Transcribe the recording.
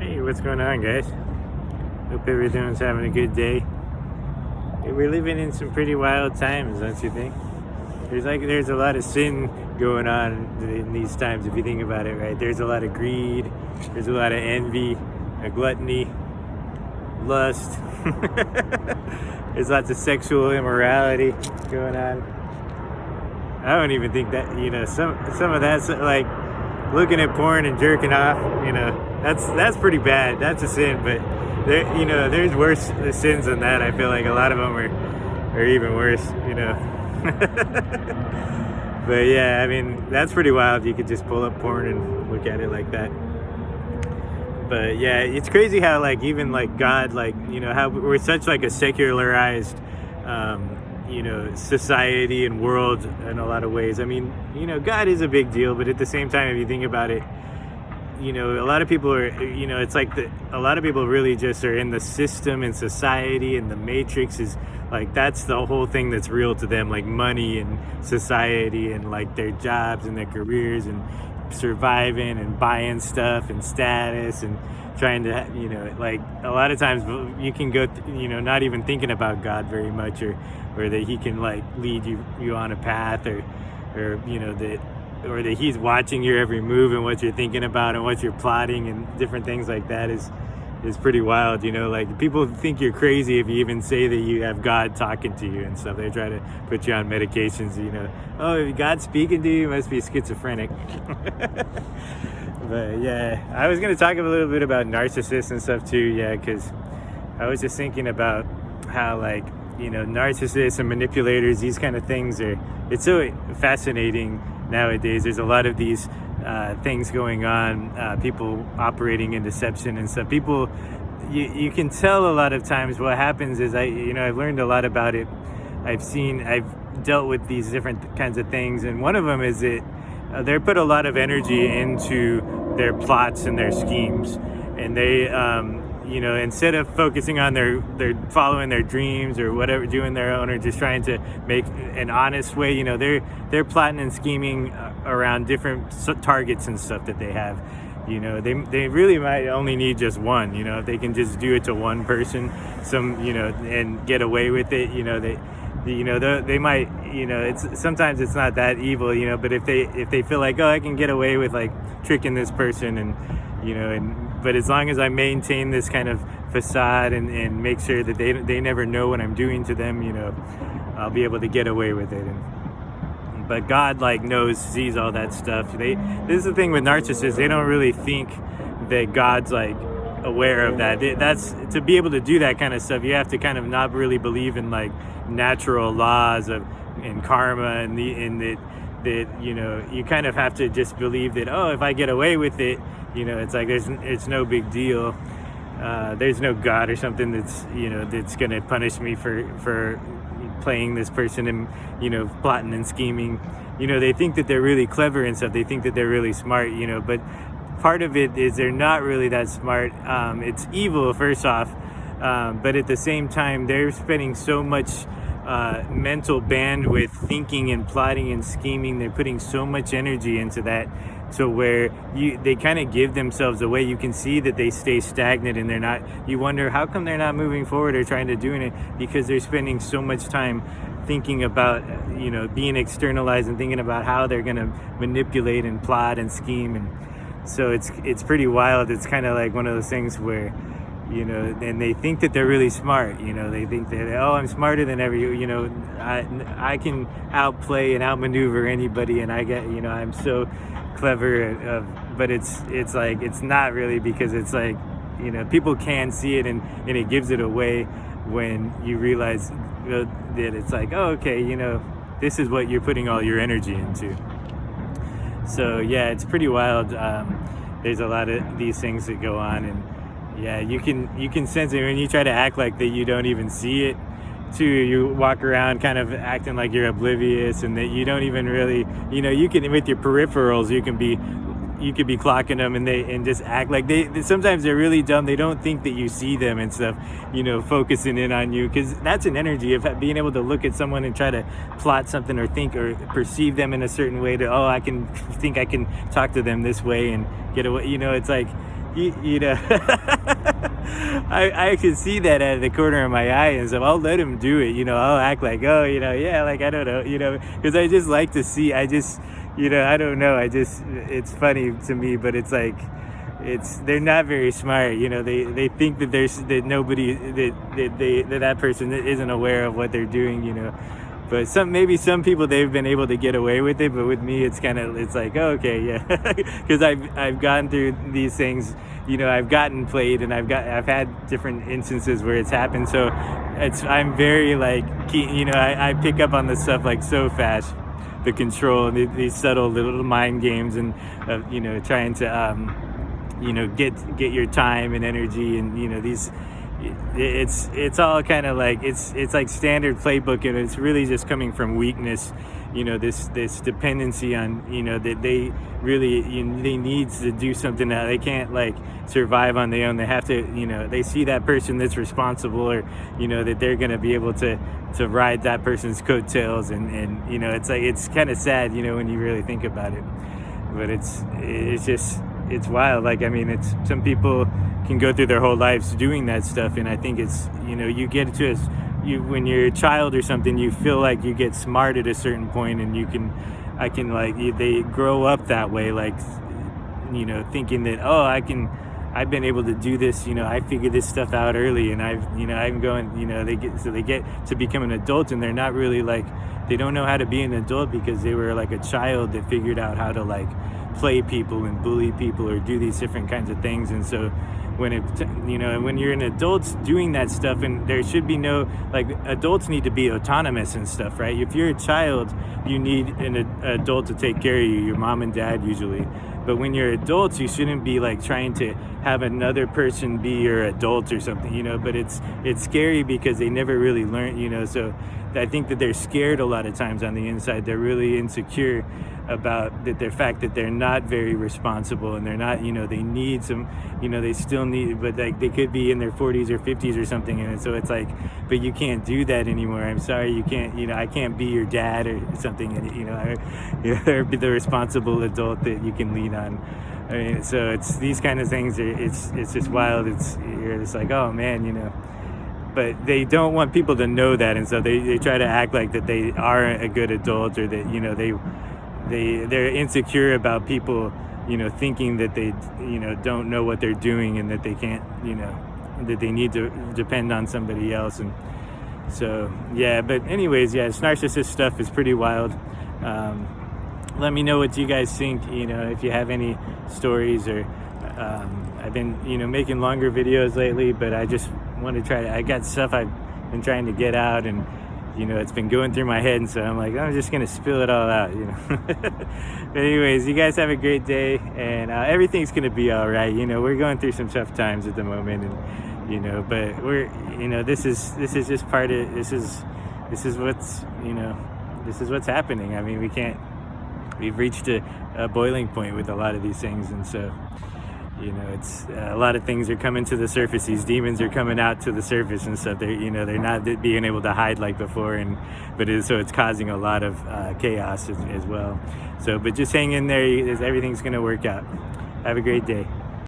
Hey, what's going on, guys? Hope everyone's having a good day. Hey, we're living in some pretty wild times, don't you think? There's a lot of sin going on in these times, if you think about it, right? There's a lot of greed, there's a lot of envy, a gluttony, lust. There's lots of sexual immorality going on. I don't even think that, some of that's like looking at porn and jerking off, that's pretty bad. That's a sin, but there's worse sins than that. I feel like a lot of them are even worse, But yeah, I mean, that's pretty wild. You could just pull up porn and look at it like that. But yeah, it's crazy how even God, how we're such a secularized, society and world in a lot of ways. I mean, God is a big deal, but at the same time, if you think about it, a lot of people are, it's a lot of people really just are in the system and society, and the matrix is that's the whole thing that's real to them, like money and society and their jobs and their careers and surviving and buying stuff and status and trying to, a lot of times you can go, not even thinking about God very much, or that he can lead you on a path, or that he's watching your every move and what you're thinking about and what you're plotting and different things like that is pretty wild. People think you're crazy if you even say that you have God talking to you and stuff. They try to put you on medications, oh, if God's speaking to you, you must be schizophrenic. But yeah, I was going to talk a little bit about narcissists and stuff too, because I was just thinking about how narcissists and manipulators, these kind of things it's so fascinating nowadays. There's a lot of these things going on, people operating in deception and stuff. People, you can tell a lot of times what happens is I've learned a lot about it. I've dealt with these different kinds of things, and one of them is that they put a lot of energy into their plots and their schemes, and they instead of focusing on their following their dreams or whatever, doing their own, or just trying to make an honest way, they're plotting and scheming around different targets and stuff that they have. They really might only need just one, if they can just do it to one person, and get away with it, they might, sometimes it's not that evil, but if they feel like, oh, I can get away with tricking this person, and but as long as I maintain this kind of facade and make sure that they never know what I'm doing to them, I'll be able to get away with it. But God sees all that stuff. This is the thing with narcissists, they don't really think that God's aware of that. That's to be able to do that kind of stuff, you have to kind of not really believe in natural laws and karma, and that you kind of have to just believe that, oh, if I get away with it, it's no big deal. There's no God or something that's gonna punish me for playing this person and plotting and scheming. They think that they're really clever and stuff. They think that they're really smart, but part of it is they're not really that smart. It's evil, first off, but at the same time, they're spending so much mental bandwidth thinking and plotting and scheming. They're putting so much energy into that, so where they kind of give themselves away. You can see that they stay stagnant, and they're not. You wonder how come they're not moving forward or trying to do it, because they're spending so much time thinking about being externalized and thinking about how they're going to manipulate and plot and scheme. And so it's pretty wild. It's kind of like one of those things where and they think that they're really smart. They think that, oh, I'm smarter than I can outplay and outmaneuver anybody, and I get, I'm so clever. But it's not really, because it's people can see it, and it gives it away when you realize that it's oh, okay, this is what you're putting all your energy into. So yeah, it's pretty wild. There's a lot of these things that go on, and yeah, you can sense it when you try to act like that you don't even see it too. You walk around kind of acting like you're oblivious, and that you don't even really, you can, with your peripherals, you could be clocking them, and just act like sometimes they're really dumb. They don't think that you see them and stuff, focusing in on you, because that's an energy of being able to look at someone and try to plot something, or think or perceive them in a certain way, to, oh, I can think I can talk to them this way and get away. It's you know, I can see that out of the corner of my eye, and so I'll let him do it. You know, I'll act like, oh, you know, yeah, like I don't know, you know, because I just like to see. I just, you know, I don't know. It's funny to me, but it's like, they're not very smart. You know, they think that that nobody that person isn't aware of what they're doing. You know. But maybe some people, they've been able to get away with it, but with me it's like, oh, okay, yeah, because I've gone through these things, you know, I've gotten played, and I've had different instances where it's happened, so I'm very like keen, you know, I pick up on this stuff like so fast, the control and these subtle little mind games, and you know, trying to you know, get your time and energy, and you know, it's all kind of like it's like standard playbook, and it's really just coming from weakness, you know, this dependency on, you know, that they really, they need to do something, that they can't like survive on their own. They have to, you know, they see that person that's responsible, or you know, that they're going to be able to ride that person's coattails, and you know, it's like, it's kind of sad, you know, when you really think about it, but it's just, it's wild. Like, I mean, it's, some people can go through their whole lives doing that stuff, and I think it's, you know, you get to when you're a child or something, you feel like you get smart at a certain point, and they grow up that way, like, you know, thinking that, oh, I've been able to do this, you know, I figured this stuff out early, and I'm going, you know, they get to become an adult, and they're not really like, they don't know how to be an adult because they were like a child that figured out how to like play people and bully people or do these different kinds of things. And so when when you're an adult doing that stuff, and there should be no, like, adults need to be autonomous and stuff, right? If you're a child, you need an adult to take care of you, your mom and dad usually. But when you're adults, you shouldn't be like trying to have another person be your adult or something, you know. But it's scary because they never really learn, you know. So I think that they're scared a lot of times on the inside. They're really insecure about the fact that they're not very responsible, and they're not, you know, they need some, you know, they still need, but like they could be in their 40s or 50s or something, and so it's like, but you can't do that anymore. I'm sorry, you can't, you know, I can't be your dad or something, and you know, or be the responsible adult that you can lean on. I mean, so it's these kind of things it's just wild. You're just like, oh man, you know. But they don't want people to know that, and so they try to act like that they are a good adult, or that, you know, they're insecure about people, you know, thinking that they, you know, don't know what they're doing, and that they can't, you know, that they need to depend on somebody else. And so yeah, but anyways, yeah, this narcissist stuff is pretty wild. Let me know what you guys think, you know, if you have any stories, or I've been, you know, making longer videos lately, but I just want to I got stuff I've been trying to get out, and you know, it's been going through my head, and so I'm like, I'm just gonna spill it all out, you know. But anyways, you guys have a great day, and everything's gonna be all right. You know, we're going through some tough times at the moment, and you know, but we're, you know, this is just part of this is what's, you know, this is what's happening. I mean, we've reached a boiling point with a lot of these things, and so, you know, it's a lot of things are coming to the surface. These demons are coming out to the surface and stuff. They're, you know, they're not being able to hide like before, so it's causing a lot of chaos as well. So, but just hang in there. Everything's going to work out. Have a great day.